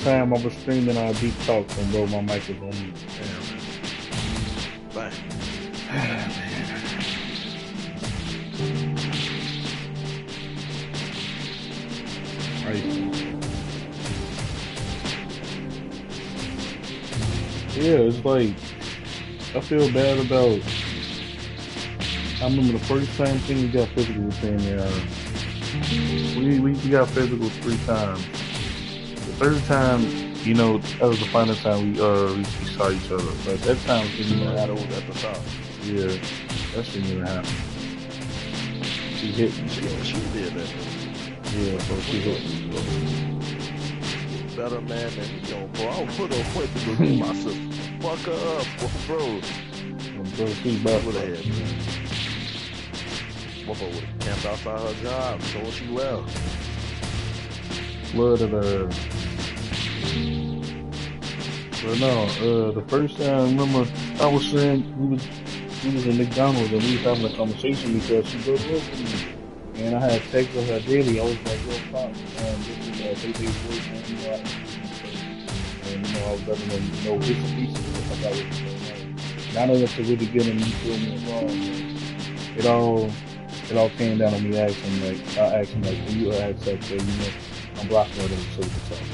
time I was streaming our deep talks and bro, my mic was on mute. Bang. Right. Yeah, it's like I feel bad about. I remember the first time things got physical with him. We got physical 3 times. The third time, you know, that was the final time we saw each other. But that time didn't even happen. That was at the top. Yeah, that shouldn't even happen. She hit me. She did that. Yeah, so she hit me. Better man than you know, bro. I put her away to go get my sister. Fuck her up, bro. Bro, she's back With her head, man. Motherfucker would have camped outside her job so when she left. Blood of the. But no, the first time I remember I was saying we was in McDonald's and we was having a conversation because she broke up with me. And I had texted her daily. I was like, yo, pop, this is Baby's boyfriend, you know, and you know, I was letting them know bits and pieces of what I was doing. Not enough to really get them, you feel me, wrong. It all came down to me asking, like, when you ask that, you know, I'm blocking her to the talk.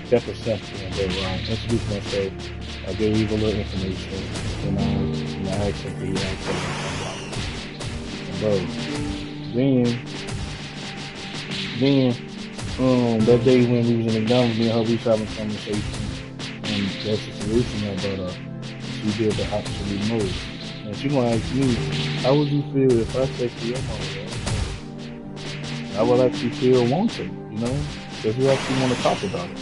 Kept it simple and go around. Introduced myself. I gave a little information. And I asked her for you access. And bro, then, that day when we was in McDonald's, me and her, we was having a conversation. And that's the solution about she did the absolute most. And she gonna ask me, how would you feel if I text your mother? I would actually feel wanted, you know? Because we actually want to talk about it.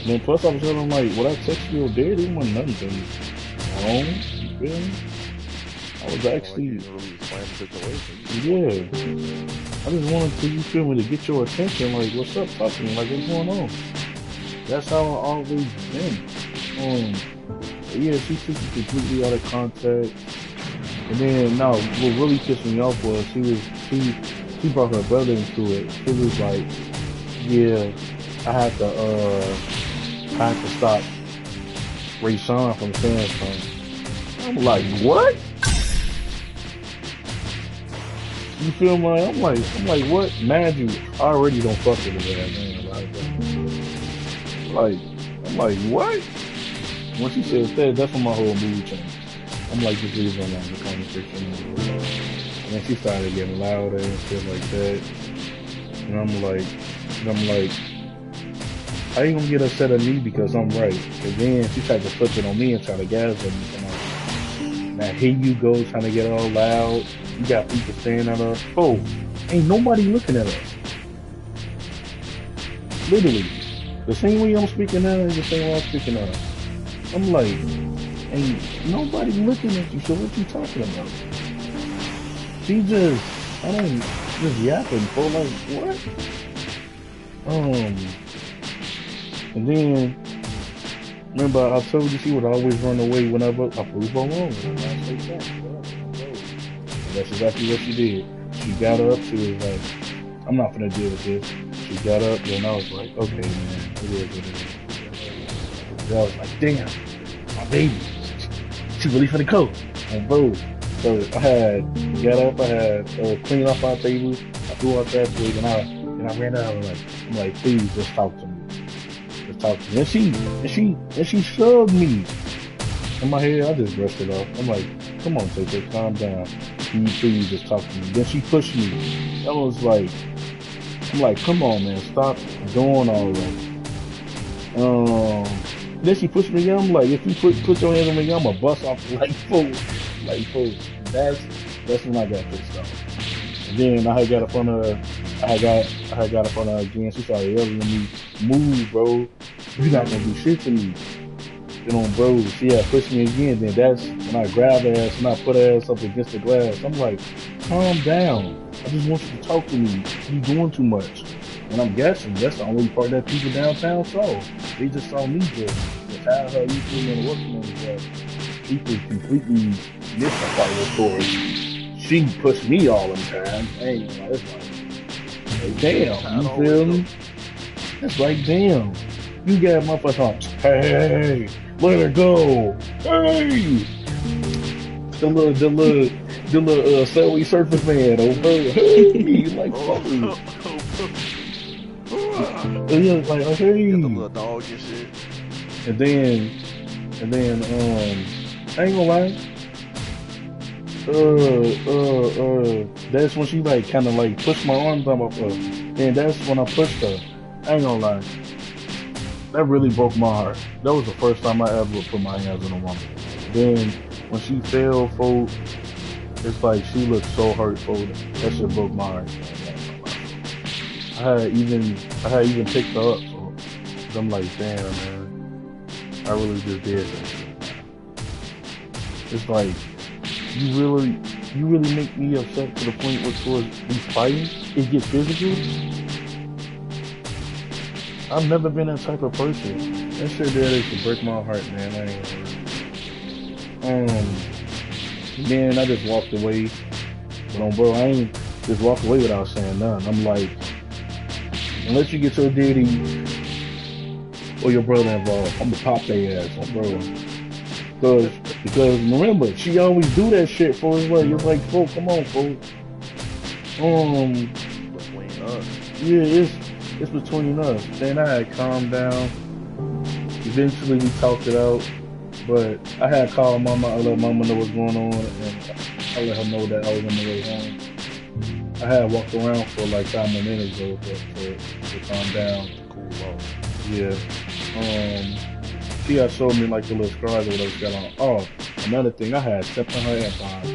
Then plus I was telling him like, what I text you or did, it wasn't nothing wrong, you feel me? I was actually, yeah. I just wanted to, you feel me, to get your attention, like, what's up, talk to me, like, what's going on? That's how I always been. Yeah, she took it completely out of context. And then, no, what really pissed me off was she brought her brother into it. She was like, yeah, I had to stop Ray Sean from saying something. I'm like, what? You feel me? I'm like, what? Mind you, I already don't fuck with her, man. Like, I'm like, what? When she said that, that's when my whole mood changed. I'm like, just leave her alone, the conversation. And then she started getting louder and shit like that. And I'm like, how you gonna get upset at me because I'm right? And then she tried to flip it on me and try to gas at me. Now here you go trying to get all loud. You got people staring at us. Oh, ain't nobody looking at us. Literally. The same way I'm speaking now is the same way I'm speaking now. I'm like, ain't nobody looking at you, so what you talking about? She just yapping for like, what? And then, remember I told you she would always run away whenever I prove her wrong. And that's exactly what she did. She got up, she was like, I'm not gonna deal with this. She got up, and I was like, okay, man, it is what it is. And I was like, damn, my baby, she really finna go. And bro, so I had cleaned off our table, I threw out that plate, and I ran out. I'm like, please, just talk to me. Just talk to me. And she shoved me. In my head, I just brushed it off. I'm like, come on, Tay, calm down. Can you please just talk to me? Then she pushed me. I was like, I'm like, come on, man, stop doing all that. Then she pushed me again. I'm like, if you put your hands on me, I'm gonna bust off like fool. That's when I got pissed off. And then I had got up on her. I had got up on her again. She started yelling at me, "Move, bro! You not gonna do shit to me." You know, bro. She had pushed me again. Then that's when I grabbed her ass and I put her ass up against the glass. I'm like, calm down. I just want you to talk to me. You doing too much. And I'm guessing that's the only part that people downtown saw. They just saw me just have her you feel me in the working but people completely missed the part of the story. She pushed me all the time. Hey, you know, it's like Like, damn, How it you always feel go. me? It's like, damn, you got motherfuckers on. Hey, let her go. Hey, the little Subway Surface man over. Hey, like, Oh, fuck you. oh, And he was like, you got the hey, little dog and shit. and then, I ain't gonna lie. That's when she like kind of like pushed my arms up off her, and that's when I pushed her. I ain't gonna lie, that really broke my heart. That was the first time I ever put my hands on a woman. Then when she fell, for it's like she looked so hurtful. That shit broke my heart. I had even picked her up, so I'm like, damn man, I really just did that shit. It's like you really make me upset to the point where towards these fighting, it gets physical. I've never been that type of person. That shit there used to break my heart, man. I ain't gonna lie. Then I just walked away. But bro, I ain't just walk away without saying nothing. I'm like, unless you get your daddy or your brother involved, I'm gonna pop their ass, bro. Because remember, she always do that shit for us. Like, it's like, folks, come on, folks. Between us. Yeah, it's between us. Then I had calmed down. Eventually, we talked it out. But I had called mama. I let mama know what's going on, and I let her know that I was on the way home. I had walked around for like 5 more minutes though to calm down. Cool off. Yeah. She had showed me like the little scars or whatever she got on. Oh, another thing, I had stepped on her AirPods.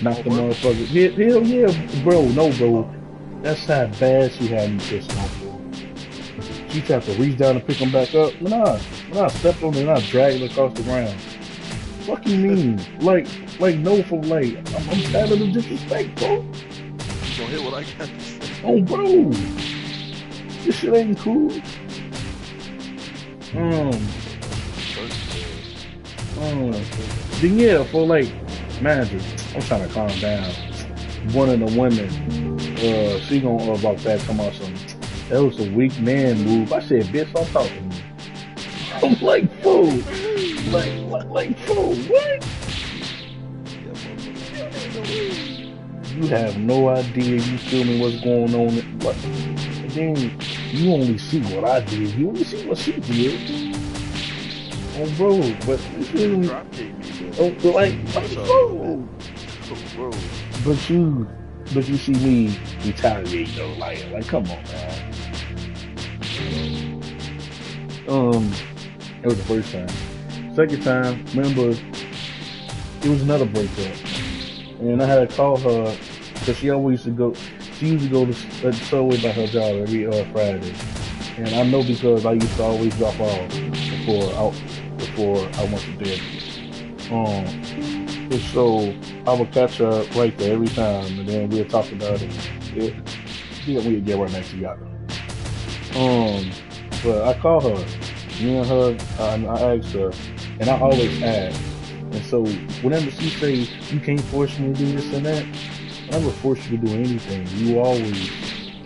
Knocked the motherfucker. Hell yeah, bro. No, bro. That's how bad she had me pissed off, bro. She tried to reach down and pick them back up. When I stepped on her and I dragged her across the ground. Fuck you mean? Like no for like, I'm tired of the disrespect, bro. You gonna hear what I got to say? Oh, bro. This shit ain't cool. Then yeah, for like, manager, I'm trying to calm down. One of the women, she gonna about that come out something. That was a weak man move. I said, bitch, stop talking to me. I'm like, fool. Like, fool, what? You have no idea, you feel me, what's going on. And then you only see what I did. You only see what she did. Oh, bro, but you feel me? Bro. But you see me retaliate though, like come on, man. It was the first time. Second time, remember, it was another breakup, and I had to call her because she used to go to the subway by her job every Friday, and I know because I used to always drop off before I went to bed. And so I would catch her right there every time, and then we'd talk about it. We'd get right next to each other. But I called her, me and her, I asked her, and I always ask. And so whenever she say, you can't force me to do this and that, I never forced you to do anything. You always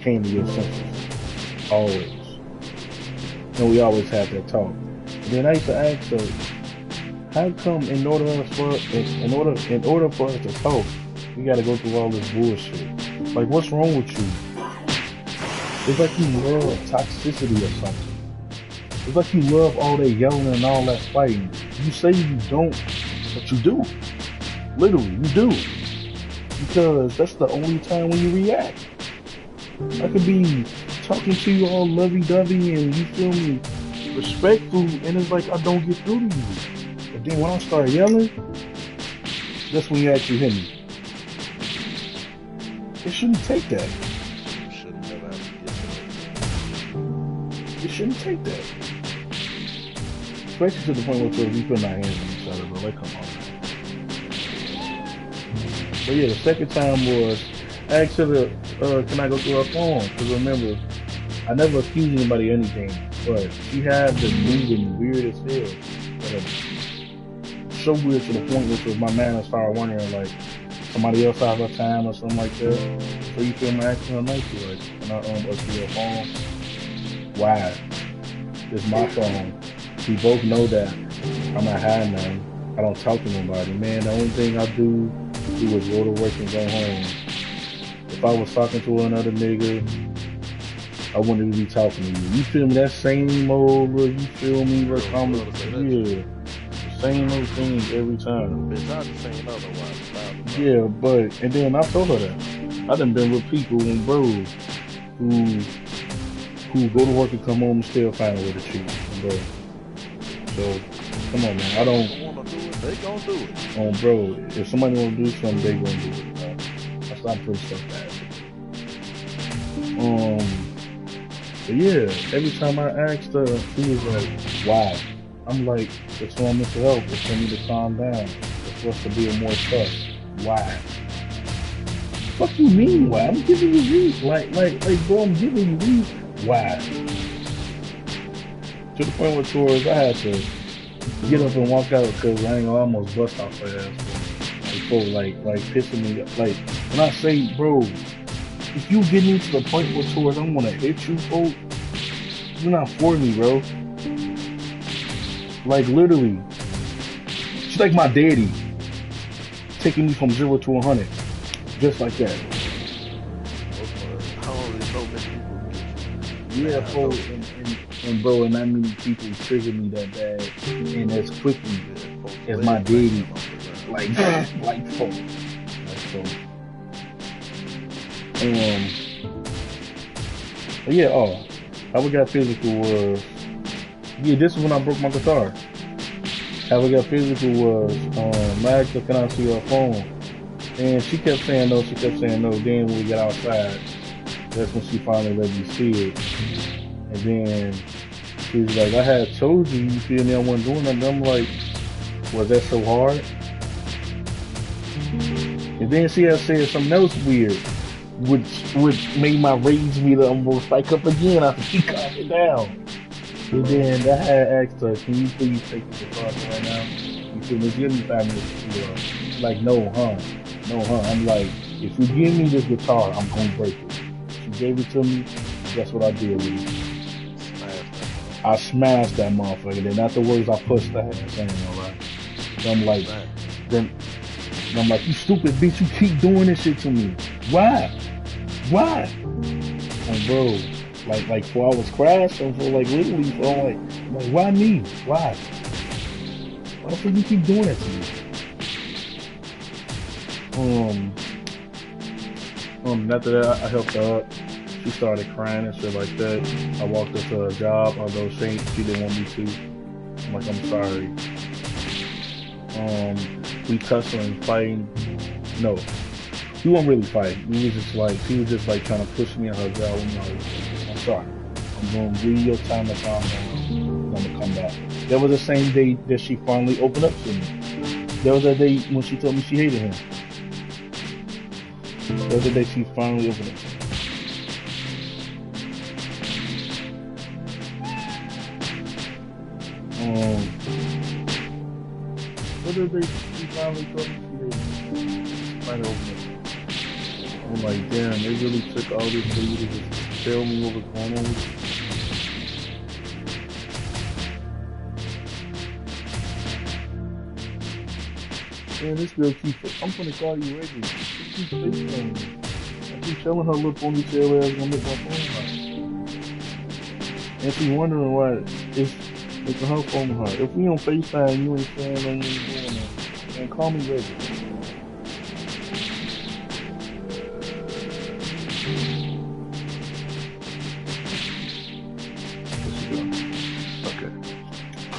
came to your senses. Always. And we always had that talk. And then I used to ask her, how come in order for us to talk, we gotta go through all this bullshit? Like, what's wrong with you? It's like you love toxicity or something. It's like you love all that yelling and all that fighting. You say you don't, but you do. Literally, you do. Because that's the only time when you react. I could be talking to you all lovey-dovey and you feel me respectful, and it's like I don't get through to you. But then when I start yelling, that's when you actually hit me. It shouldn't take that. It shouldn't take that. Especially to the point where we put our hands on each other, but like, come on. But yeah, the second time was, I asked her, can I go through her phone? Because remember, I never accused anybody of anything, but she had the moving weird as hell. So weird to the point which was my man started wondering, like, somebody else out of time or something like that. So you feel me asking her nicely, like, can I up to your phone? Why? It's my phone. We both know that I'm not hiding nothing. I don't talk to nobody. Man, the only thing I do is go to work and go home. If I was talking to another nigga, I wouldn't even be talking to you. You feel me? That same old, you feel me? Like, yeah, the same old thing every time. Bitch, I just seen otherwise. Yeah, but, and then I told her that. I done been with people, bro, who go to work and come home and still find a way to cheat, bro. So, come on, man. I don't. Wanna do it? They gon' do it. Bro, if somebody wanna do something, they gonna do it. Bro. That's not pretty stuff bad. But yeah, every time I asked her, she was like, "Why?" I'm like, "It's for mental health. It's for me to calm down. It's for us to build more trust." Why? Fuck you mean why? I'm giving you reasons. Like, bro, I'm giving you reasons. Why? To the point where towards I had to get up and walk out because I ain't gonna almost bust off her ass. Like, bro, like pissing me up. Like, when I say, bro, if you get me to the point where towards I'm gonna hit you, bro, you're not for me, bro. Like, literally. She's like my daddy. Taking me from 0 to 100. Just like that. I don't really know many people. Yeah, bro, and bro, and that many people trigger me that bad, and as quickly as my daddy, like folk. But yeah, how we got physical was, this is when I broke my guitar. How we got physical was, Magda, can I see her phone? And she kept saying no, Then when we got outside, that's when she finally let me see it. And then she was like, I had told you, you feel me, I wasn't doing nothing. I'm like, was that so hard? And then she had said something else weird, which made my rage meter almost spike up again after she calmed it down. And then I had asked her, can you please take the guitar right now? You feel me? Give me 5 minutes. She's like, no, huh? I'm like, if you give me this guitar, I'm gonna break it. She gave it to me. That's what I did with it. I smashed that motherfucker. Then afterwards, I pushed that ass. I ain't gonna lie. Then I'm like, you stupid bitch, you keep doing this shit to me. Why? And bro, like 4 hours crashing for like literally, for like why me? Why? Why the fuck you keep doing that to me? After that, I helped her up. She started crying and shit like that. I walked her to her job, although she didn't want me to. I'm like, I'm sorry. We tussling, fighting. No, we weren't really fighting. She was just like trying to push me in her job. I'm like, I'm sorry. I'm gonna give you your time to calm down. I'm gonna come back. That was the same day that she finally opened up to me. That was that day when she told me she hated him. That was the day she finally opened up to me. What did she finally told me she hated him? Finally opened up. I'm like, damn, they really took all this for you to just tell me what was going on with you. Man, this girl I'm gonna call you Reggie. She keeps FaceTiming me. I keep telling her little ponytail ass gonna make my phone hot. And she wondering why it's making her phone hot. If we on FaceTime, you ain't saying nothing, you ain't doing that. And call me Reggie.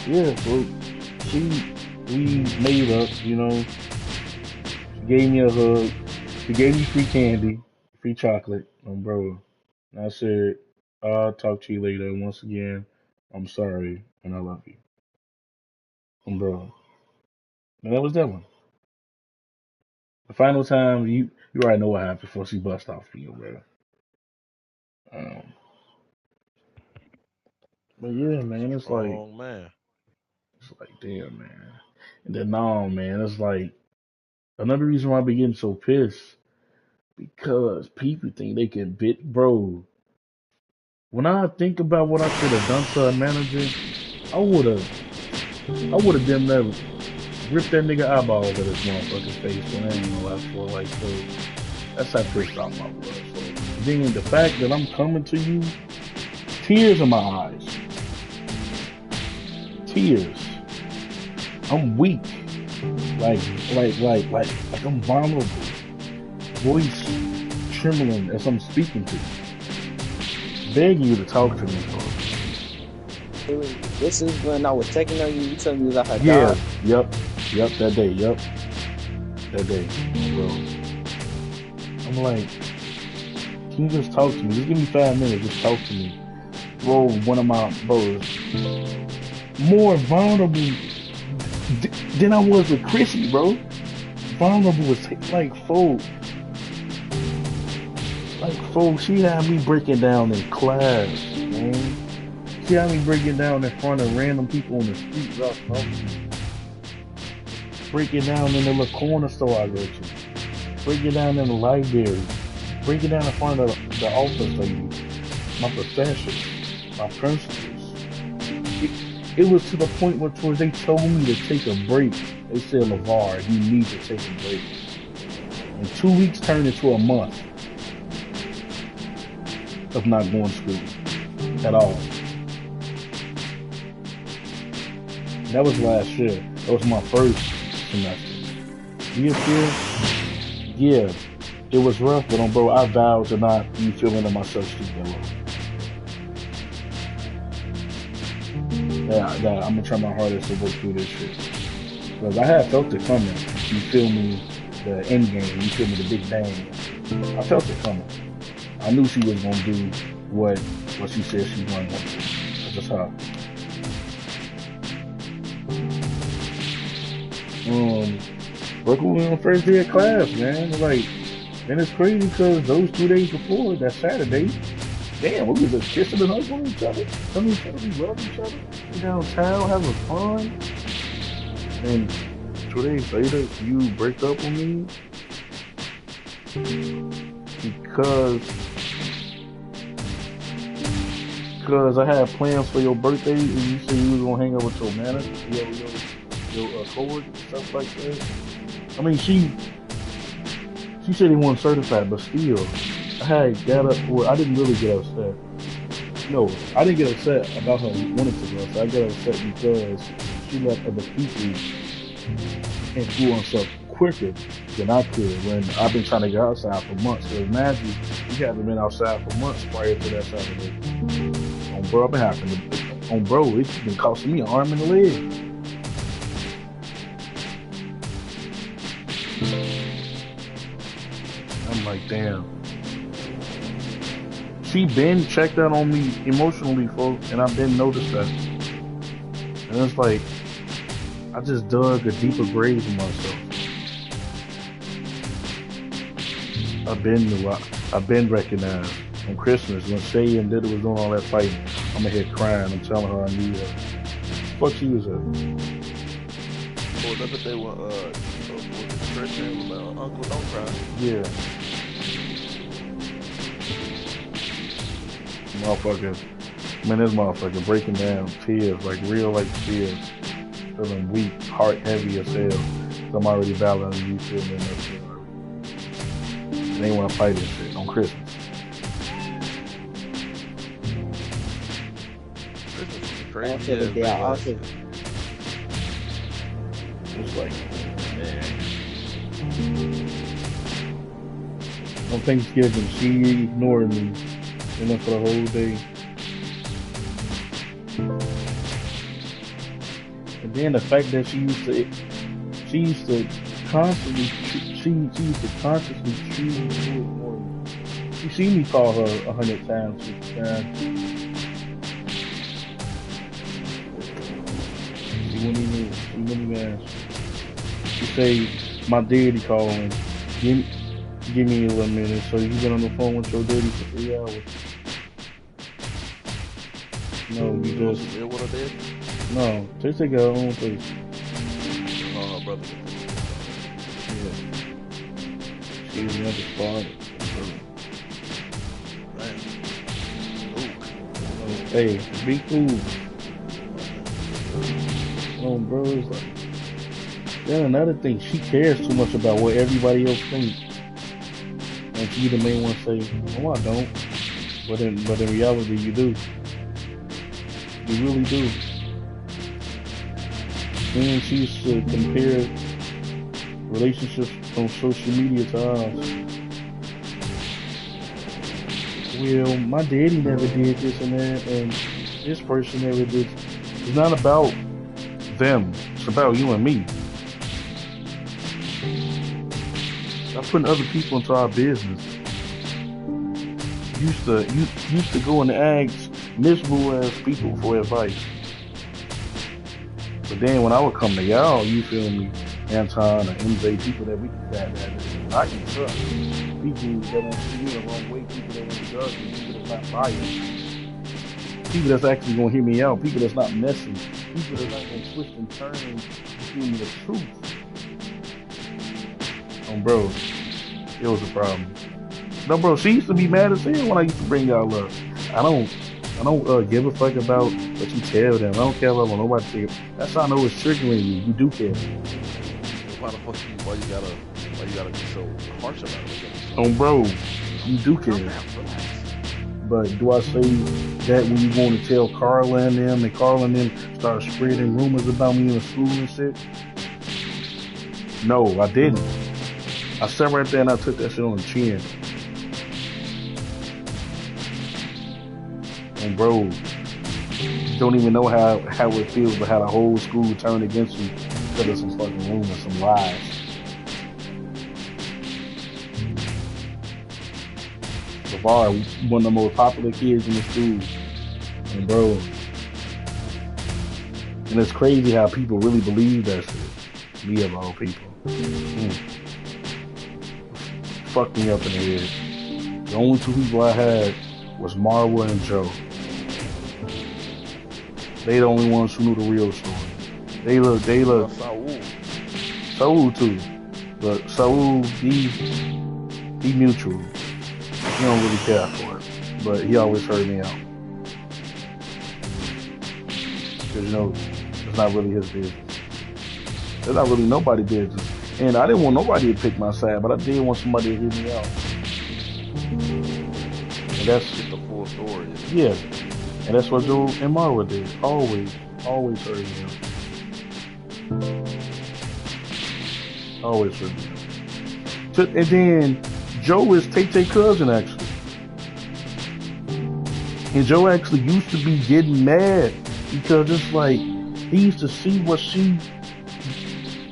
Yeah, bro. We made up, you know. She gave me a hug. She gave me free candy, free chocolate, bro. And I said, I'll talk to you later. Once again, I'm sorry and I love you, bro. And that was that one. The final time, you already know what happened before she bust off for you, bro. Um, but yeah, man, Strong man. it's like, damn, man. And then no, man, it's like Another reason why I be getting so pissed because people think they can bit, bro. When I think about what I should have done to a manager, I would have damn near ripped that nigga eyeball over his motherfucking face. When I ain't gonna lie for like, so that's how pissed off I was. So then the fact that I'm coming to you, tears in my eyes, tears. I'm weak, like I'm vulnerable, voice trembling as I'm speaking to you, begging you to talk to me, bro. This is when I was checking on you. You told me about her Yeah, dog. yep, that day, that day, bro. I'm like, can you just talk to me? Just give me 5 minutes, just talk to me. Bro, one of my bros, more vulnerable than I was with Chrissy, bro. Vulnerable was like, folks, she had me breaking down in class, man. She had me breaking down in front of random people on the street, bro. Breaking down in the little corner store I go to. Breaking down in the library. Breaking down in front of the office lady. My professors. My principals. It was to the point where towards they told me to take a break. They said, LeVar, you need to take a break. And 2 weeks turned into a month of not going to school at all. That was last year. That was my first semester. You feel? Yeah, it was rough, but bro, I vowed to not be feeling in myself stupid. Yeah, I'm gonna try my hardest to work through this shit. Because I had felt it coming. You feel me? The end game. You feel me? The big bang. I felt it coming. I knew she was gonna do what she said she was gonna do. That's just her. Working on the first day of class, man. Like, and it's crazy because those 2 days before, that Saturday, damn, we was just kissing and hugging each other, telling each other we love each other, we downtown having fun. And 2 days later, you break up with me because I had plans for your birthday and you said you was gonna hang out with your manager, your coworker, stuff like that. I mean, she said he wasn't certified, but still, I had got up. Well, I didn't really get upset. No, I didn't get upset about her wanting to go upset. I got upset because she let other people influence her quicker than I could when I've been trying to get outside for months. Because imagine, you haven't been outside for months prior to that Saturday. Bro, I've been having to, bro, it's been costing me an arm and a leg. I'm like, damn. She been checked out on me emotionally, folks, and I've been noticed that. And it's like, I just dug a deeper grave for myself. I've been recognized. On Christmas, when Shay and Diddy was doing all that fighting, I'm in here crying. I'm telling her I need her. Fuck she was at. Oh, that's what they were, Christian was like, Uncle, don't cry. Yeah. Motherfucker. Man, this motherfucker breaking down tears, like real like tears. Feeling weak, heart heavy as hell. So I'm already battling you feel me and that shit. And they wanna fight this shit on Christmas. Crazy. It's like, man. On Thanksgiving, she ignored me, for the whole day. And then the fact that she used to consciously choose to ignore me. You see me call her 100 times, 50 times. She wouldn't even answer. She say, my daddy calling. Give me a little minute. So you been on the phone with your daddy for 3 hours. No, you just... Live with her dad? No, they take her own place. Oh, brother. Yeah. Excuse me, I just farted. Hey, be cool. Bro, it's like, then another thing, she cares too much about what everybody else thinks. And she the main one say, no, I don't. But in reality, you do. You really do. And she used to compare relationships on social media to ours. Well, my daddy never did this and that, and this person never did. It's not about them. It's about you and me. Stop putting other people into our business. Used to go and ask miserable ass people for advice. But then when I would come to y'all, you feel me, Anton or MJ, people that we that I can trust. People that won't see me the wrong way, people that won't judge me, people that's not biased. People that's actually gonna hear me out, people that's not messing, people that's not gonna twist and turn and give me the truth. Bro, it was a problem. No, bro, she used to be mad as hell when I used to bring y'all up. I don't give a fuck about what you tell them. I don't care about what nobody tell. That's how I know it's triggering you. You do care. Why the fuck why you gotta be so harsh about it? Bro, you do care. But do I say that when you going to tell Carla and them, and Carla and them start spreading rumors about me in the school and shit? No, I didn't. I sat right there and I took that shit on the chin. And bro, you don't even know how it feels, but how the whole school turned against you because of some fucking rumors, some lies. LeVar, one of the most popular kids in the school. And bro, and it's crazy how people really believe that shit. Me of all people. Fucked me up in the head. The only two people I had was Marwa and Joe. They the only ones who knew the real story. They look. Saul too. But Saul, he mutual. He don't really care for it. But he always heard me out. Cause it's not really his business. It's not really nobody's business. And I didn't want nobody to pick my side, but I did want somebody to hear me out. And that's the full story. Yeah. And that's what Joe and Marwa did. Always heard me out. Always heard me out. And then Joe is Tay-Tay cousin, actually. And Joe actually used to be getting mad because it's like he used to see what she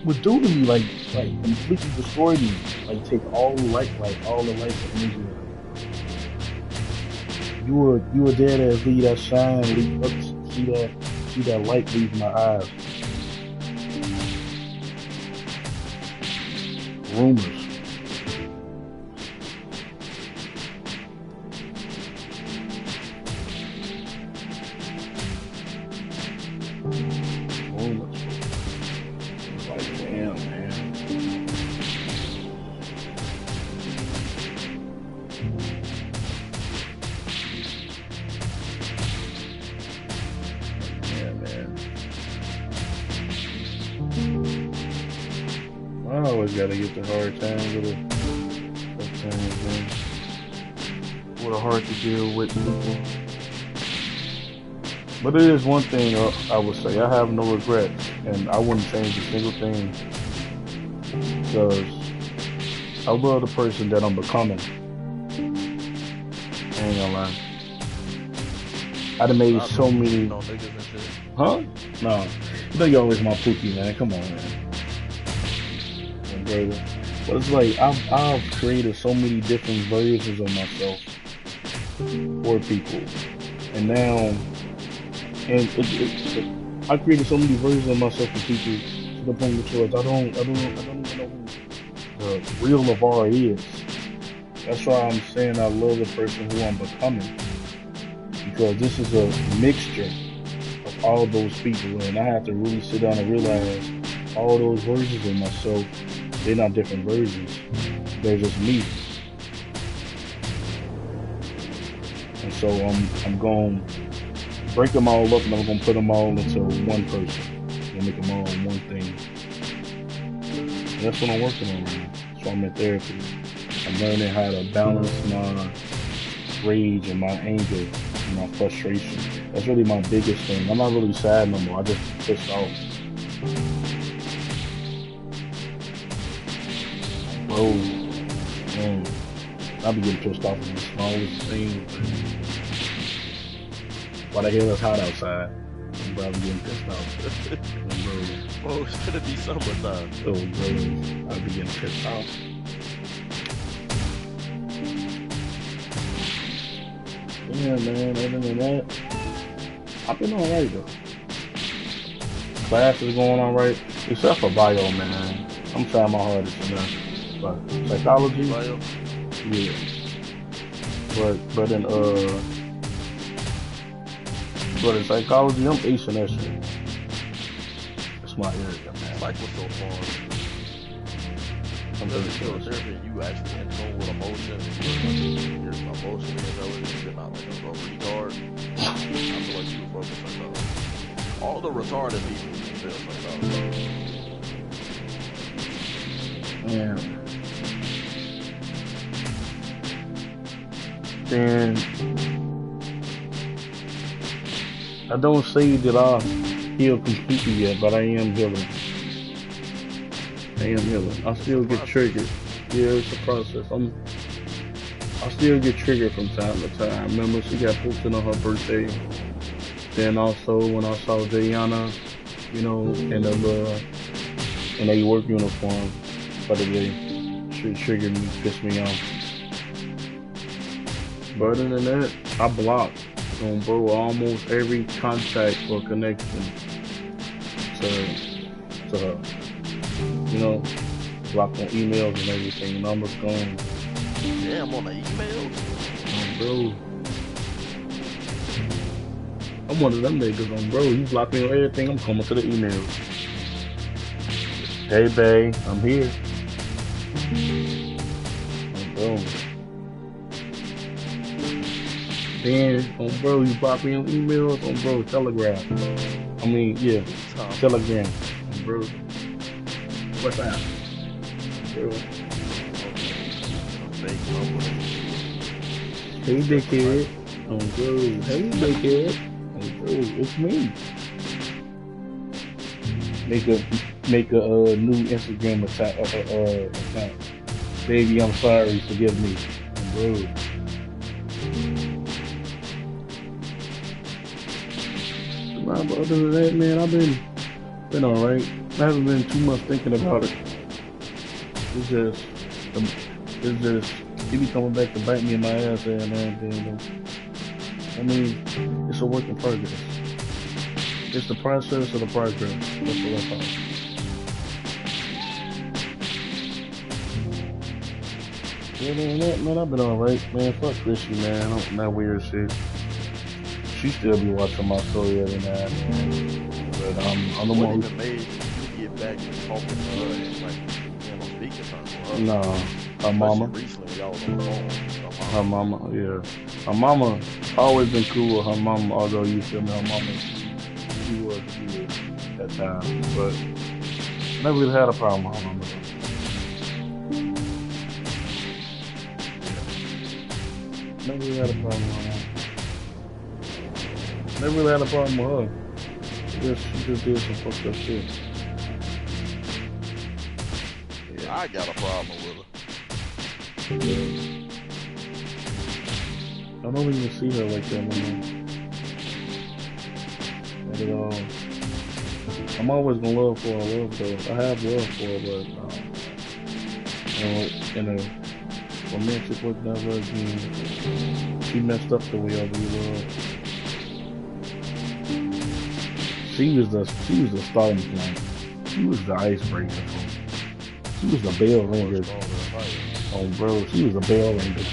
would do to me, like completely destroy me, like take all the light of energy. You were there to leave that shine, see that light leave my eyes. Rumors. I always gotta get the hard times with a hard to deal with people. But it is one thing I would say, I have no regrets, and I wouldn't change a single thing because I love the person that I'm becoming. I ain't gonna lie. I done made so many. Huh? No. You know you always my pookie, man. Come on, man. Brother. But it's like I've created so many different versions of myself for people, and now, I created so many versions of myself for people to the point where I don't even know who the real LeVar is. That's why I'm saying I love the person who I'm becoming, because this is a mixture of all those people, and I have to really sit down and realize all those versions of myself. They're not different versions. they're just me. And so I'm going to break them all up and I'm going to put them all into one person. I'm going to make them all one thing. And that's what I'm working on right now. So I'm in therapy. I'm learning how to balance my rage and my anger and my frustration. That's really my biggest thing. I'm not really sad no more. I just pissed off. Bro, man, I be getting pissed off in the smallest things. Why the hell is hot outside? I'm probably getting pissed off. Oh, it's gonna be summertime. Oh, bro, I be getting pissed off. Yeah, man, other than that, I've been alright though. Class is going alright, except for bio, man. I'm trying my hardest in that. But psychology, Bio? yeah. But in psychology, I'm acing that shit. That's my area, man. Psych was so fun. I'm Because really it's sure. still therapy, you actually in tune with emotion. You're emotionally intelligent. You're not like a retard. I feel like you would focus on all the retarded people feel like And I don't say that I heal completely yet, but I am healing. I still get triggered. Yeah, it's a process. I still get triggered from time to time. Remember, she got posted on her birthday. Then also when I saw Jayana, you know, in a work uniform for the day, she triggered me, pissed me off. But other than that, I blocked on bro almost every contact or connection to her. You know, blocked on emails and everything, and I'm just going. damn, on the email? Bro, I'm one of them niggas on bro. You block me on everything, I'm coming to the emails. Hey babe, I'm here. Bro. Then on bro, you block me on emails on bro, Telegram. I mean, yeah, Telegram. On bro. What's that? Bro. Hey dickhead. Oh bro. Hey dickhead. Oh bro, it's me. Make a new Instagram account. Baby, I'm sorry, forgive me. Oh, bro. Nah, but other than that, man, I've been alright. I haven't been too much thinking about it. It's just, it be coming back to bite me in my ass and everything. I mean, it's a work in progress. It's the process of the progress. That's what I call it. Yeah, man, I've been alright, man. Fuck Chrissy, man. That weird shit. She still be watching my story every now and then. But I'm the one who made you get back and talking to her and like speaking to her. No, her mama. Recently, y'all was on the phone. Her mama, yeah. Her mama always been cool with her mama, although you feel me, her mama, she was good at times, but never really had a problem with her mama. Never really had a problem with her. Never really had a problem with her. She just did some fucked up shit. Yeah, I got a problem with her. I don't even see her like that no more. Not at all. I'm always gonna love for her, love though. I have love for her, but you know, in a romantic was never again. She messed up the way I really love. She was the starting point. She was the icebreaker. She was the bell ringer. Oh bro, she was the bell ringer.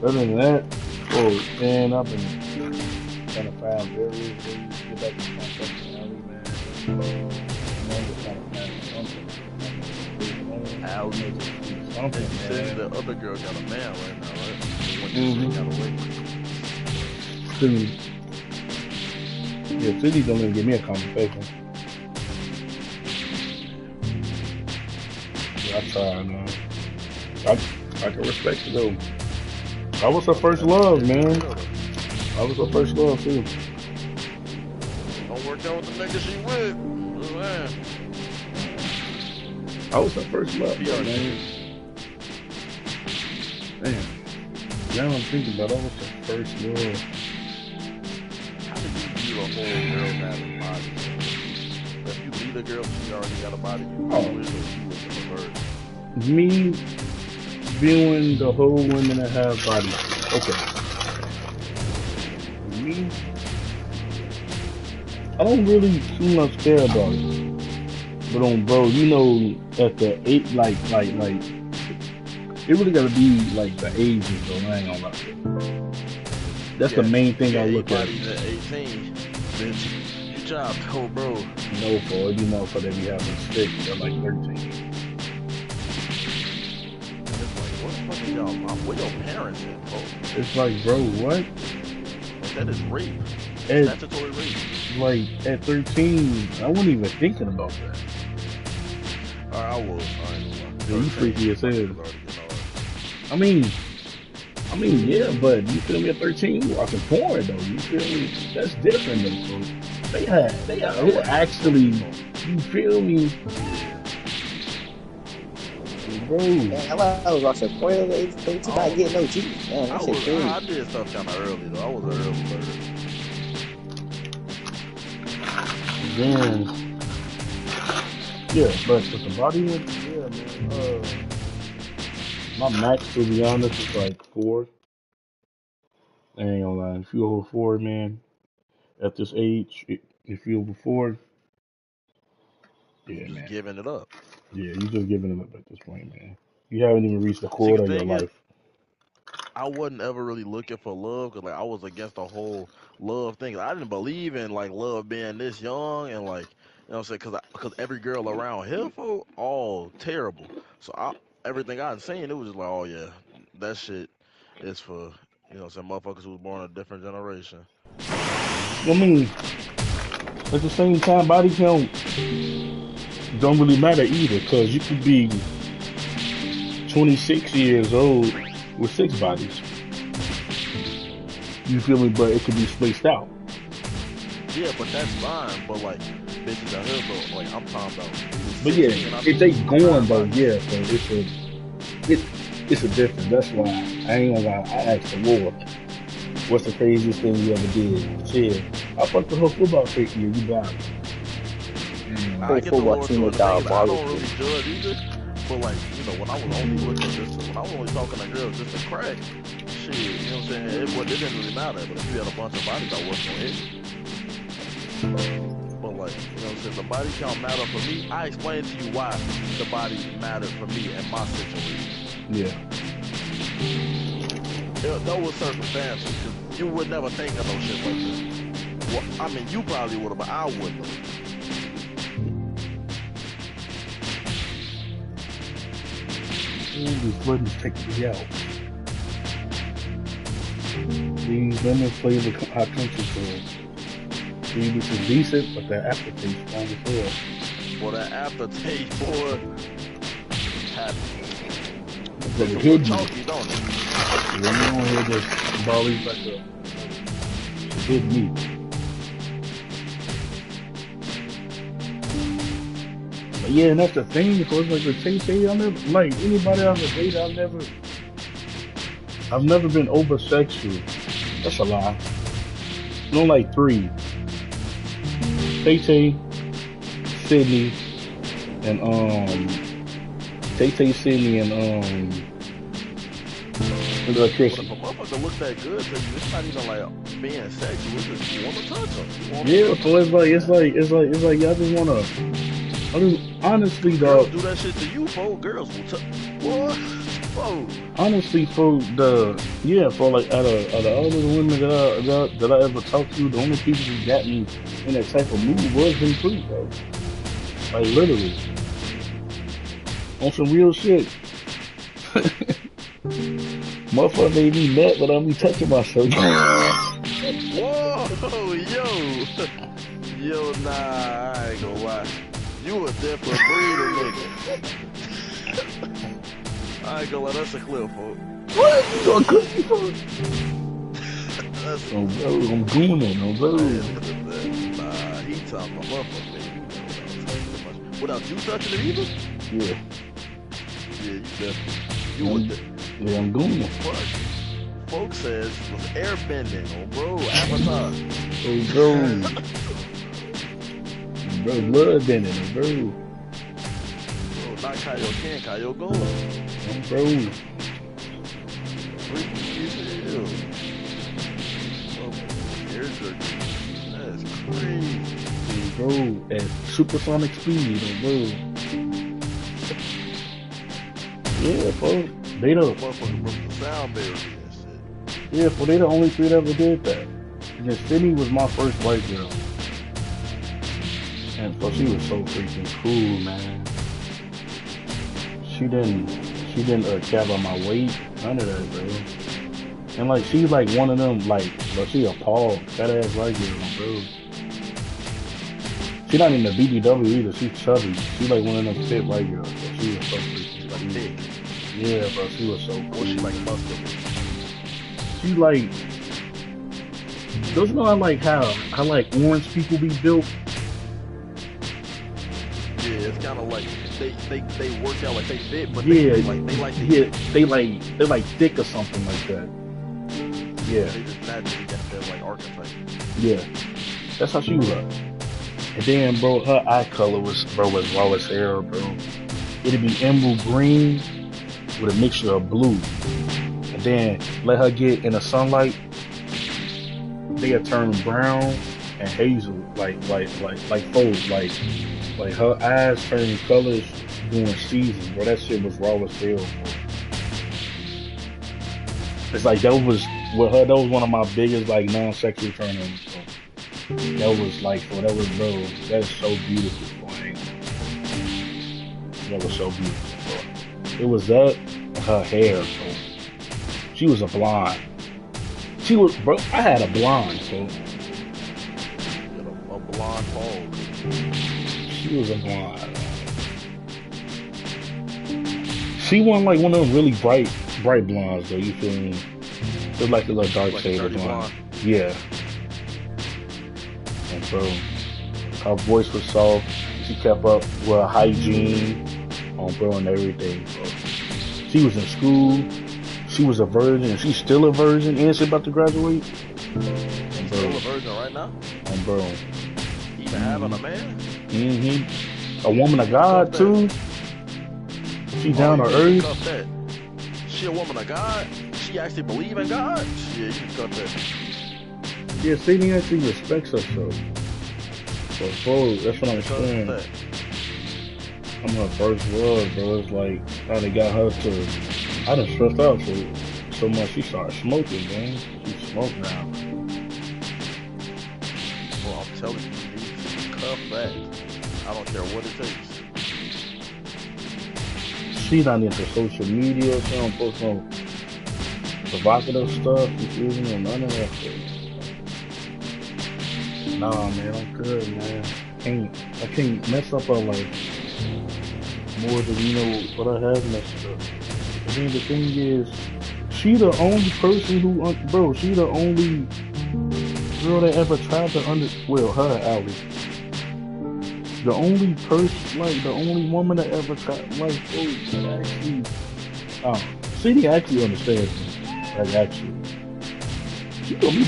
Other than that, oh man, I've been trying to find various ways to get back to my personality, man. Allie. And Something, you said man. the other girl got a man right now, right? When you Mhm. got away. City. Yeah, City don't even give me a conversation. Yeah, I try, man. I can respect it though. I was her first love, man. I was her first love too. Don't work out with the nigga she with. Man. I was her first love, PR man. Man, now I'm thinking about it, I was her first love. How did you view a whole girl having body? If you meet a girl, she already got a body, you Oh. with or you with the bird. Me viewing the whole women that have bodies. Okay. Me, I don't really too much care about it. But bro, you know, at the eight, like, it really gotta be like the ages, though. I ain't gonna lie. That's the main thing I look at. Bodies at 18, bitch. You job, oh bro. No, for you know, for they be having six, they're like 13. It's like, what the fuck is y'all mom? Where your parents at, bro? It's like, bro, what? Like, that is rape. At, Statutory rape. like at 13, I wasn't even thinking about that. Alright, I was. Yeah, you freaky as hell. I mean, yeah, but you feel me? At 13, you watching porn though. You feel me? That's different though. So they were actually, you feel me? Bro. Man, I was watching porn at age 13, not getting no cheese. Man, that shit crazy. I did stuff kind of early though. I was an early bird. Then, yeah, but with the body one, yeah, man. My max, to be honest, is like 4. I ain't gonna lie. If you're over 4, man, at this age, if you're over 4, yeah, Just man. giving it up. Yeah, you just giving it up at this point, man. You haven't even reached the See, core the of your thing is, life. I wasn't ever really looking for love because like I was against the whole love thing. I didn't believe in like love being this young and like you know what I'm saying because every girl around here for all terrible. So everything I'd seen it was just like oh yeah that shit is for you know some motherfuckers who was born in a different generation. I mean, at the same time, body count don't really matter either, because you could be 26 years old with 6 bodies. You feel me? But it could be spaced out. Yeah, but that's fine. But like bitches out here, though, like I'm talking about. But yeah, if they going though, yeah, so it's a difference. That's why I ain't gonna lie. I asked the Lord, what's the craziest thing you ever did? Chill. I fucked with her for about 6 years. You got it. I get the Lord to the things I don't really judge either. But like, you know, when I was only looking when I was only talking to girls just to crack, shit, you know what I'm saying? It didn't really matter. But if you had a bunch of bodies, I wasn't gonna hit you. But like, you know what I'm saying? The body count matter for me. I explained to you why the body mattered for me in my situation. Yeah. There was circumstances because you would never think of no shit like this. Well, I mean, you probably would have, but I wouldn't have. These women take me out. These women play our country club. These bitches decent, but their aftertaste strong as hell. Well, that aftertaste, boy, happy. But it hit me. Chalky, don't it? When you don't hear this volley back up, it hit me. But yeah, and that's the thing. So it's like with Tay-Tay, I never, like anybody I've ever dated, I've never been over sexual. That's a lie. No, like 3. Tay-Tay, Sydney, and Tay-Tay, Sydney, and Chrissy. But if a motherfucker looks that good to you, it's not even like being sexual. It's just you want to touch them. Yeah, so it's like y'all just wanna. I mean, honestly, girls dog. do that shit to you, folks. Girls will touch. What? Honestly, for like out of all the women that I ever talked to, the only people who got me in that type of mood was them 2, bro. Like literally. On some real shit. Motherfucker made me mad without me touching myself. Whoa, yo, nah, I ain't gonna lie. You a different breed of nigga. I ain't gonna lie, that's a clip, folks. What? You gonna cook me for? That's Oh, bro, I'm doing it, no, bro. Nah, he talking about motherfucker, baby. Without you touching it either? Yeah. Yeah, you definitely. You would. Yeah, I'm doing it. Fuck. Folks says was airbending, oh bro, Avatar. Oh, bro. Bro, blood bending, oh, bro. Bro, not Kaioken, Kaiogon. Oh, bro. Freaky as hell. Oh, air jerky. That's crazy. Hey, bro, at supersonic speed, oh, bro. Yeah, bro. They the Motherfucker broke the sound barrier and shit. yeah, bro, they the only three that ever did that. And then Sydney was my first white girl. And so she was so freaking cool, man. She didn't care about my weight, none of that, bro. And like she's like one of them, like, but she a Paul, that ass white girl, bro. She not even a BBW either. She's chubby. She like one of them fit white girls. But she was so freaking Like thick. yeah, bro. She was so cool. Or she like muscular. She like, don't you know how like orange people be built? Yeah, it's kind of like they work out like they fit, but Yeah, they like thick or something like that. Yeah, They just naturally got that like archetype. yeah. That's how she was. And then, bro, her eye color was raw as hell, bro. It'd be emerald green with a mixture of blue. And then let her get in the sunlight, they'll turn brown and hazel, like fold, like her eyes turning colors during season, bro. That shit was raw as hell, bro. It's like that was with her. That was one of my biggest like non-sexual turn-ons. Bro. That was like, bro. That's so beautiful, bro. That was so beautiful, bro. It was that her hair, bro. She was a blonde. She was, bro. I had a blonde, bro. A blonde hog. She was a blonde. She wasn't like one of those really bright blondes, though. You feel me? It was like a little dark shade of blonde. Yeah. And bro, her voice was soft. She kept up with her hygiene, bro, and everything, bro. She was in school. She was a virgin. She's still a virgin, and she's about to graduate. She's still a virgin right now? Bro. Even having a man? Mm-hmm. A woman of God, too. She down to earth. She a woman of God? She actually believe in God? Yeah, you can cut that. Yeah, Sydney actually respects herself. But bro, that's what I'm saying. I'm her first love, bro. It's like how they got her to. I done stressed out so much. She started smoking, man. She smoke now. Well, I'm telling you, you need to cuff that. I don't care what it takes. She not into social media. She don't post no provocative stuff. You feel me? None of that shit. Nah, man, I'm good, man. I can't mess up her life more than what I have messed up. I mean, the thing is, she the only person who, bro, she the only girl that ever tried to her and Allie. The only person, like, the only woman that ever tried, like, bro, actually, Sadie actually understands me. Like, actually. She know me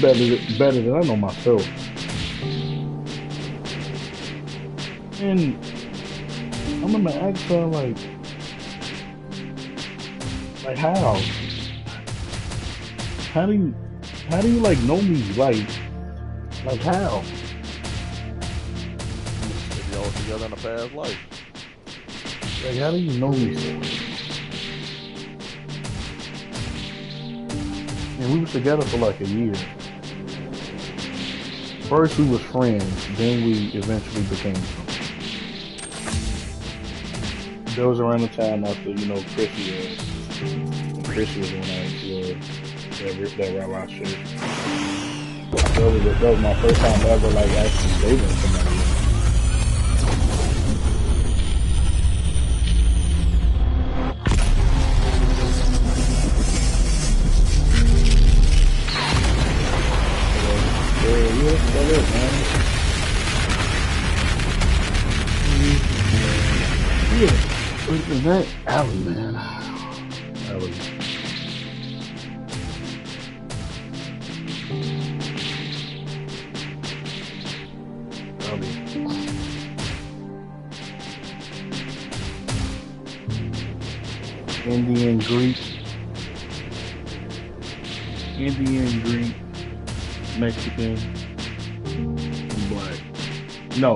better than I know myself. And I'm gonna ask her like how? How do you like know me? Like how? If y'all was together in a past life. Like how do you know me? And we was together for like a year. First we was friends, then we eventually became friends. That was around the time after, you know, Chrissy, Chrissy was on that Roblox shit. That was my first time ever, like, actually dating somebody. Yeah, that is, man. Yeah. What is that? Alley, man. Alley. Alley. Indian Greek. Mexican, and black. No.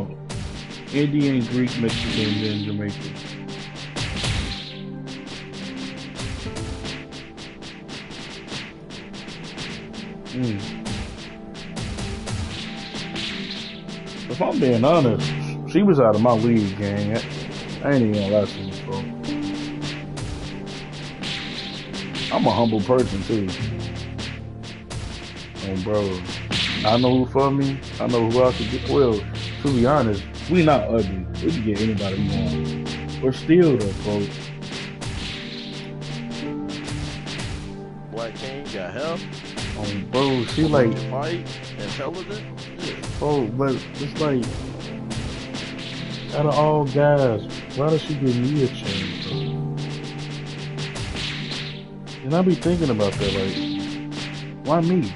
Indian, Greek, Mexican, and Jamaican. If I'm being honest, she was out of my league, gang. I ain't even gonna lie to you, bro. I'm a humble person, too. And bro, I know who for me. I know who else to get. Well, to be honest, we not ugly. We can get anybody we want. We're still though, bro. Black King got help. Bro, she like fight, intelligent. Yeah. Bro, but it's like out of all guys, why does she give me a chance, bro? And I be thinking about that, like, why me?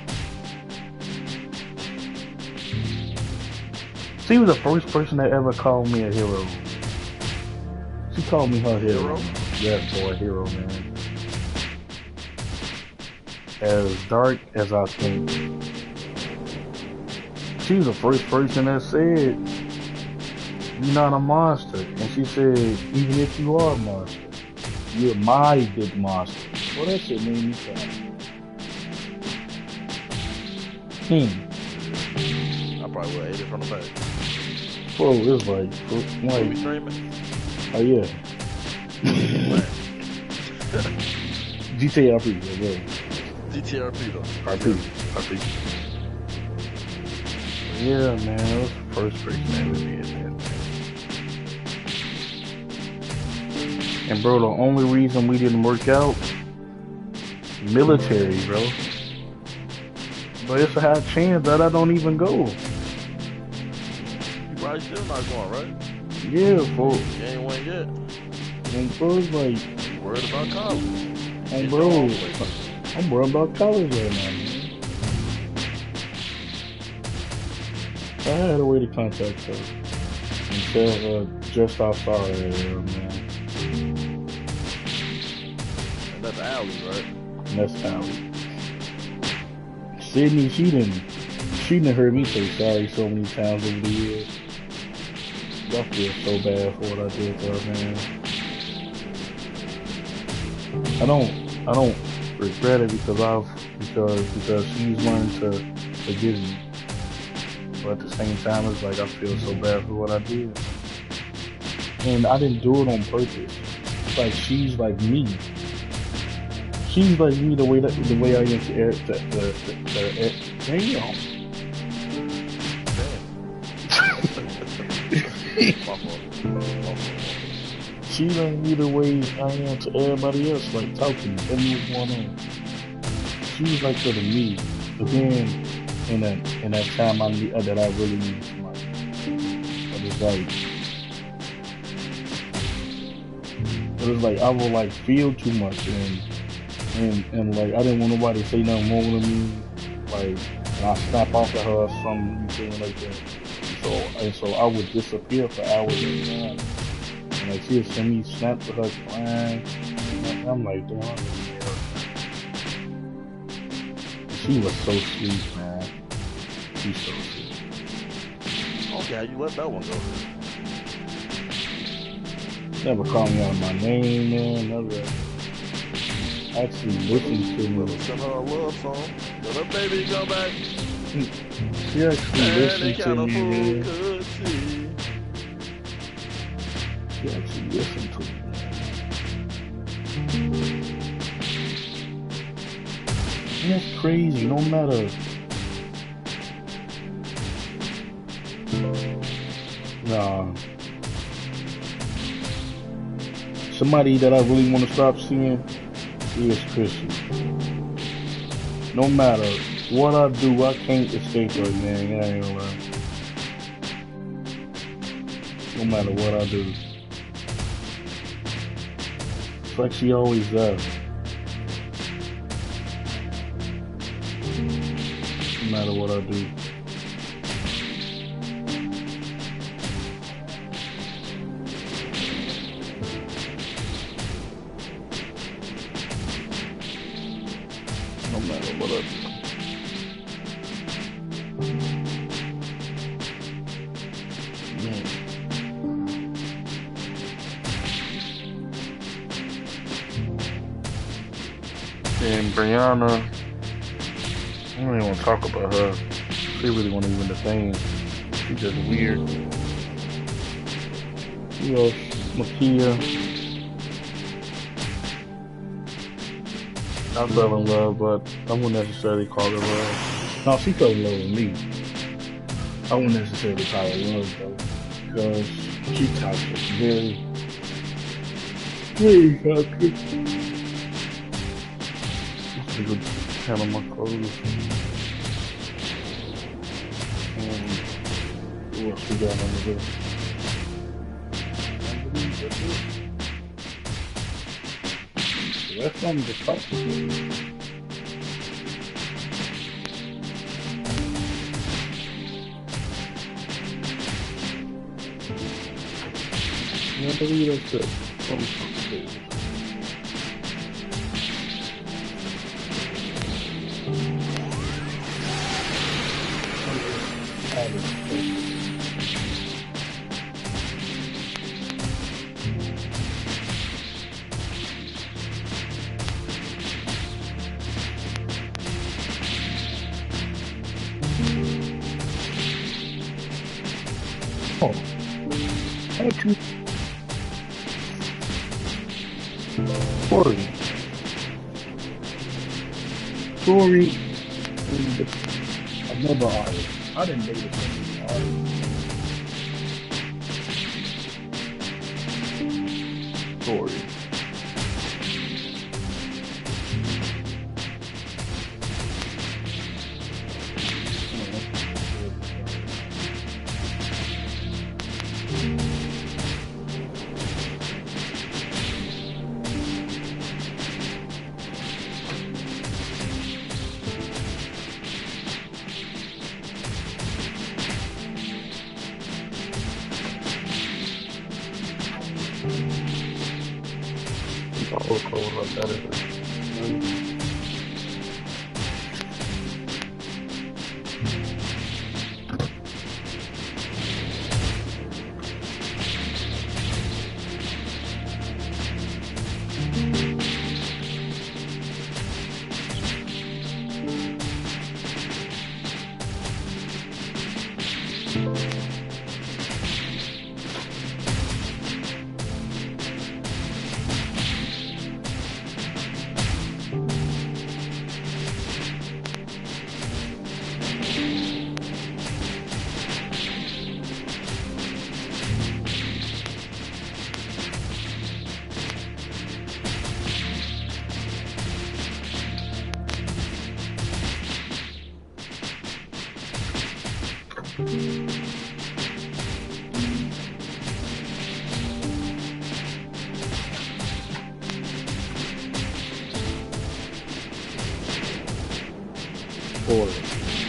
She was the first person that ever called me a hero. She called me her hero. Yes, boy, hero, man. As dark as I think. She was the first person that said, "You're not a monster." And she said, "Even if you are a monster, you're my big monster." Well, that shit made me cry. I probably would have ate it from the back. Bro, it's like, we streaming? Oh yeah. GTRP, yeah. GTRP though. RP. Yeah, man, that was the first person that ever did that, man. And bro, the only reason we didn't work out, military, bro. But it's a high chance that I don't even go. Probably still not going, right? Yeah, bro. You ain't won yet. And bro, it's like, you worried about college. And bro, I'm worried about college right now, man. I had a way to contact her and tell her just how sorry I am, man. And that's Allie, right? And that's Allie. Sydney, she didn't heard me say sorry so many times over the years. I feel so bad for what I did to her, man. I don't regret it because she's learned to forgive me. But at the same time, it's like I feel so bad for what I did. And I didn't do it on purpose. It's like she's like me. She's like me the way I am to Eric. Damn. She don't be the way I am to everybody else. Like, talk to me, tell me what's going on. She was like that to me, but then in that time that I really needed somebody, it was like I would like feel too much and like I didn't want nobody to say nothing wrong with me, like, and I snap off at her or something, you feel like that. So I would disappear for hours at a time. And like she would send me snaps of her crying. And I'm like, damn. She was so sweet, man. She's so sweet. Okay, you let that one go. Never called me out my name, man. Never actually listened to me. Send her a love song. Let her baby go back. She actually listened to me, man. She actually listened to me, man. And that's crazy. No matter. Nah. Somebody that I really want to stop seeing is Chrissy. No matter what I do, I can't escape her, man. I ain't gonna lie. No matter what I do. It's like she always there. No matter what I do. No matter what I do. Man. And Brianna, I don't even want to talk about her. She really wasn't even the thing. She just weird. You know, Makia. I fell in love, but I wouldn't necessarily call it love. No, she fell in love with me. I wouldn't necessarily call it love, though. Because she toxic. Very, very toxic. Let's take a hand on my clothes. What else we got under there? I believe that's it. The rest of them just talk to me. I believe that's it. Oh, I two. Corey. Corey and another artist. I didn't date a artist. Corey. Oh, cool, like that is it.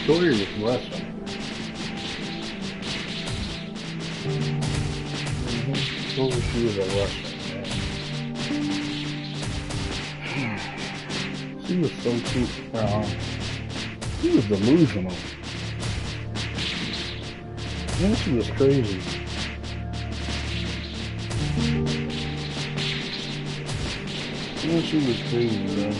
Story was Russian. Story, she was a Russian, man. She was so cute. She was delusional. Man, she was crazy. Man, she was crazy, man.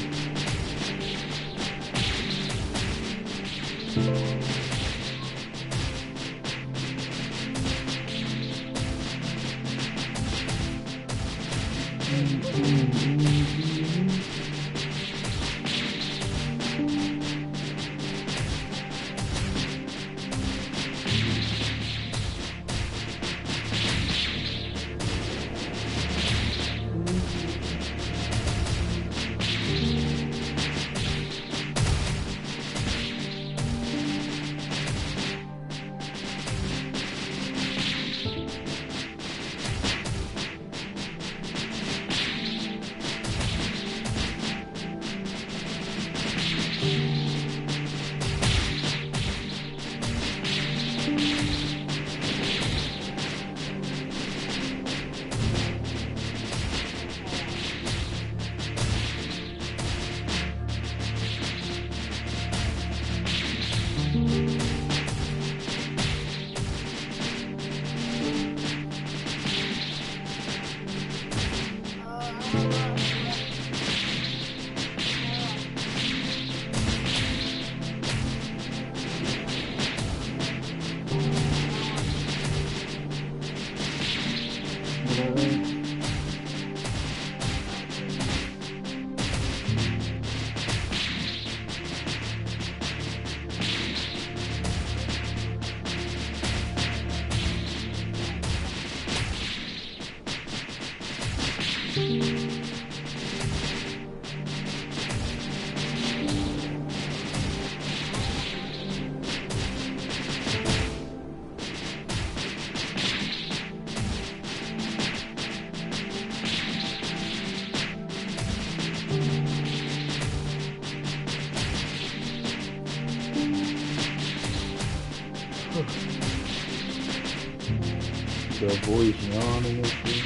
The voice yawning and shit.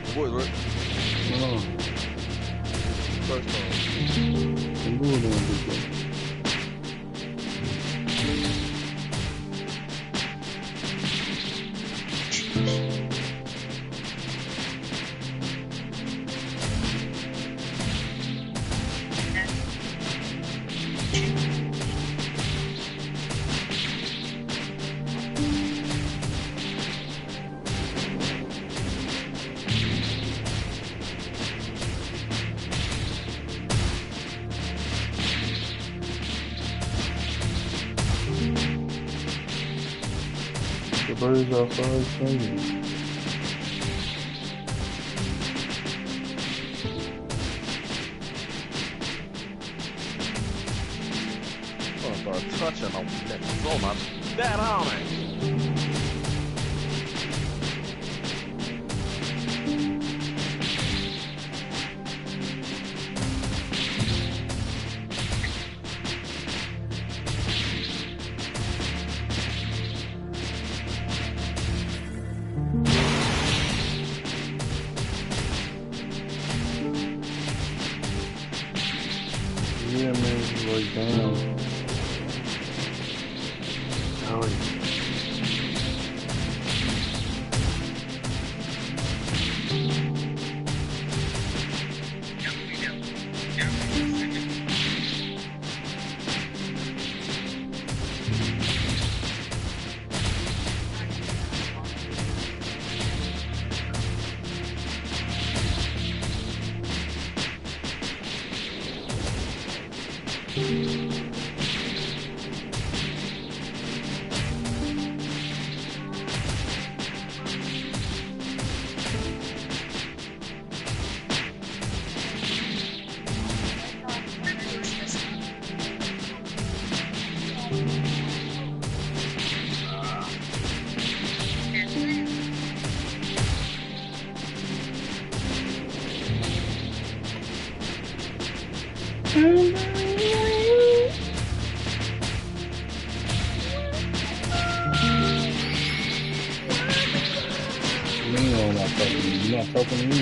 The boys, right? No. First time. I'm doing that. The birds outside singing. I'm gonna start touching on that. Oh my, that on it. Yeah, man, it's like damn. Oh, yeah. I'm not talking to you. You're not talking to me.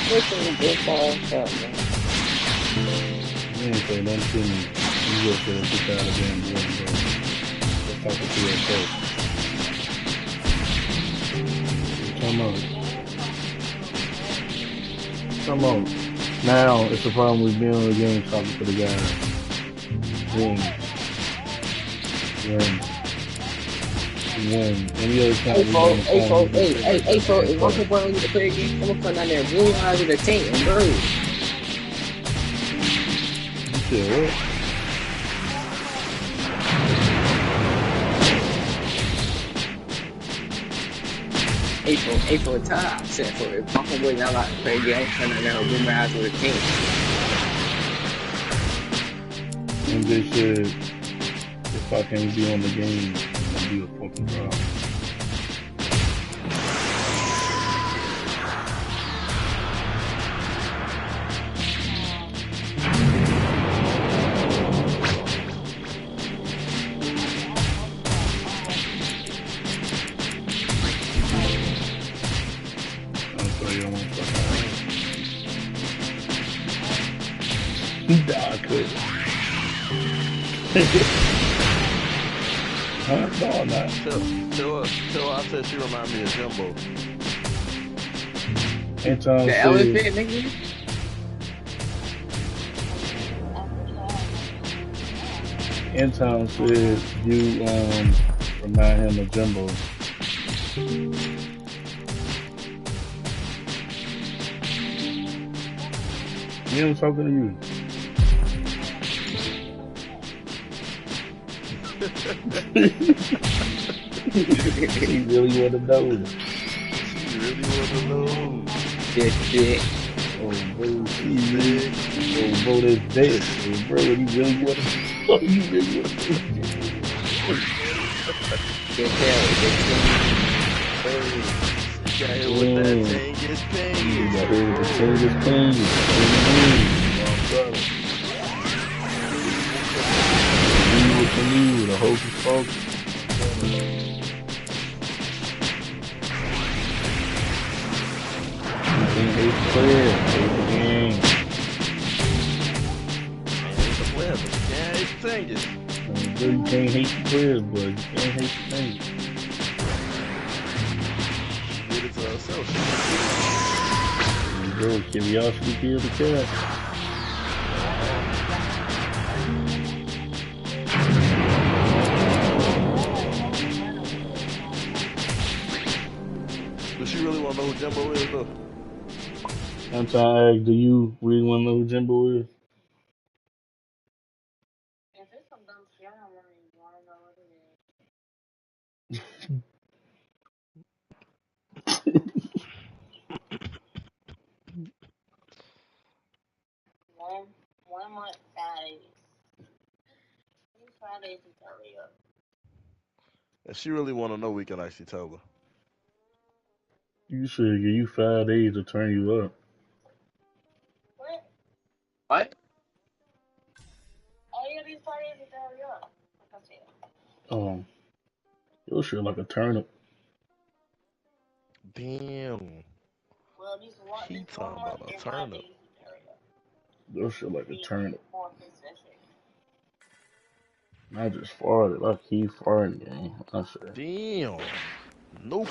Listen, good ball, man. You ain't say nothing to me. You just said get out of damn boy, bro. Let's talk to yourself. Come on. Now it's a problem with being on the game talking to the guys. Win. Any other time Hey, folks, if one boy don't get to play again, I'm gonna put down there blue eyes with a tank and birds. You said what? April time. Set for if my boy not like to play again, I'm putting down there blue eyes with a tank. And they said if I can't be on the game, I'll be a fucking problem. Nah, I could. Huh? No, I'm not. Tell I said she remind me of Jumbo. Anton The said, elephant, nigga? Anton said you remind him of Jumbo. Yeah, I'm talking to you. He really want to know. She really want to know. This shit. Oh, bro, He sick. oh, bro, that's bad. Oh, bro, you really want to? Oh, you really want to? Can't tell with this He got hit with that Damn. Tangus You got Pangus. hit with the fingers, fingers. What you need, a hocus pocus. You can't hate the player, hate the game. Hate the player, but you can't hate the Tangus. Bro, you can't hate the players, but you can't hate the thing. She did it to herself. Bro, curiosity killed the cat. Does she really want to know who Jimbo is, though? I'm trying to ask, do you really want to know who Jimbo is? If it's some dumb shit, I don't want to know what it is. One month, 5 days. 5 days to hurry up. If she really want to know, we can actually tell her. You should give you 5 days to turn you up. What? What? Oh, yeah, these 5 days to hurry up. Like I said. Your shit like a turnip. Damn. Well, He this 1 talking month about a and 5 turnip. days to hurry up. Your shit like a turnip. More specific. I just farted. I keep farting, gang. I said. Damn. No